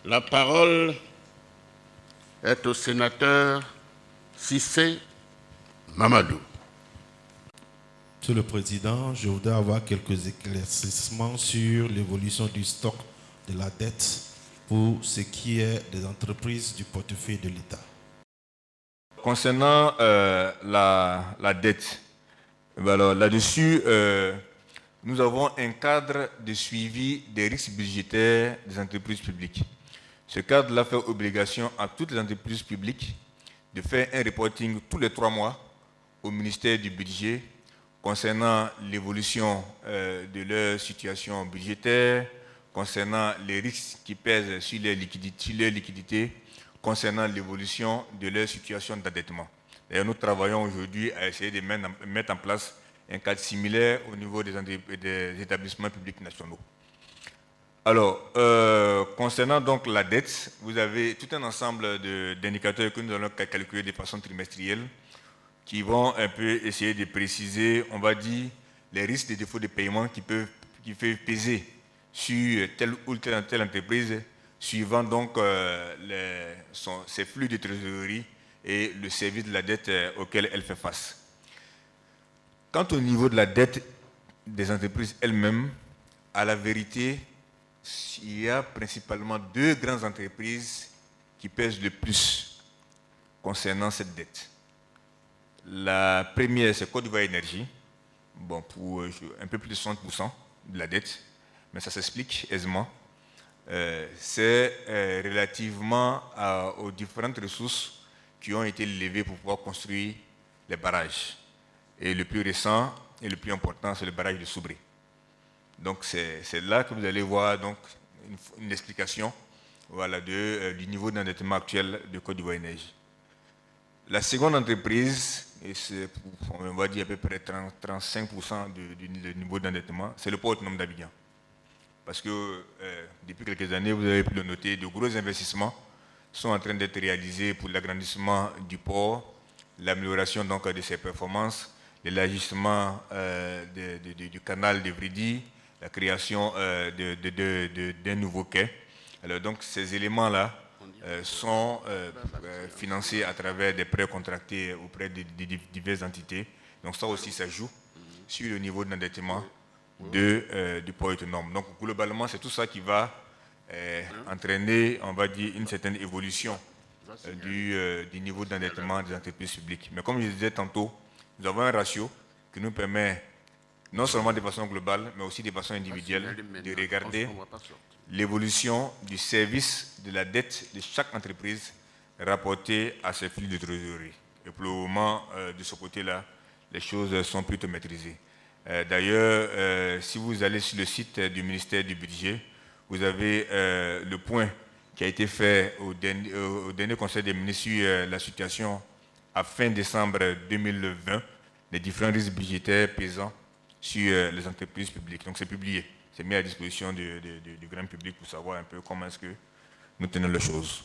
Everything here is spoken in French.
La parole est au sénateur Cissé Mamadou. Monsieur le Président, je voudrais avoir quelques éclaircissements sur l'évolution du stock de la dette pour ce qui est des entreprises du portefeuille de l'État. Concernant la dette, alors là-dessus, nous avons un cadre de suivi des risques budgétaires des entreprises publiques. Ce cadre-là fait obligation à toutes les entreprises publiques de faire un reporting tous les 3 mois au ministère du Budget concernant l'évolution de leur situation budgétaire, concernant les risques qui pèsent sur les liquidités, concernant l'évolution de leur situation d'endettement. D'ailleurs, nous travaillons aujourd'hui à essayer de mettre en place un cadre similaire au niveau des établissements publics nationaux. Alors, concernant donc la dette, vous avez tout un ensemble d'indicateurs que nous allons calculer de façon trimestrielle qui vont un peu essayer de préciser, on va dire, les risques de défaut de paiement qui peuvent peser sur telle ou telle entreprise, suivant donc ses flux de trésorerie et le service de la dette auquel elle fait face. Quant au niveau de la dette des entreprises elles-mêmes, à la vérité, il y a principalement 2 grandes entreprises qui pèsent le plus concernant cette dette. La première, c'est Côte d'Ivoire Énergie, bon, pour un peu plus de 60% de la dette, mais ça s'explique aisément. C'est relativement aux différentes ressources qui ont été levées pour pouvoir construire les barrages. Et le plus récent et le plus important, c'est le barrage de Soubré. Donc c'est là que vous allez voir donc, une explication voilà, du niveau d'endettement actuel de Côte d'Ivoire Énergie. La seconde entreprise, et c'est on va dire à peu près 35% du niveau d'endettement, c'est le port autonome d'Abidjan. Parce que depuis quelques années, vous avez pu le noter, de gros investissements sont en train d'être réalisés pour l'agrandissement du port, l'amélioration donc de ses performances, l'élargissement du canal de Vridi, la création d'un nouveau quai. Alors donc ces éléments-là sont financés à travers des prêts contractés auprès de diverses entités. Donc ça aussi, ça joue sur le niveau d'endettement du port autonome. Donc globalement, c'est tout ça qui va entraîner, on va dire, une certaine évolution du niveau d'endettement des entreprises publiques. Mais comme je disais tantôt, nous avons un ratio qui nous permet, non seulement de façon globale, mais aussi de façon individuelle, de regarder l'évolution du service de la dette de chaque entreprise rapportée à ses flux de trésorerie. Et pour le moment, de ce côté-là, les choses sont plutôt maîtrisées. D'ailleurs, si vous allez sur le site du ministère du Budget, vous avez le point qui a été fait au dernier Conseil des ministres sur la situation à fin décembre 2020, les différents risques budgétaires pesant sur les entreprises publiques. Donc c'est publié, c'est mis à disposition du grand public pour savoir un peu comment est-ce que nous tenons les choses.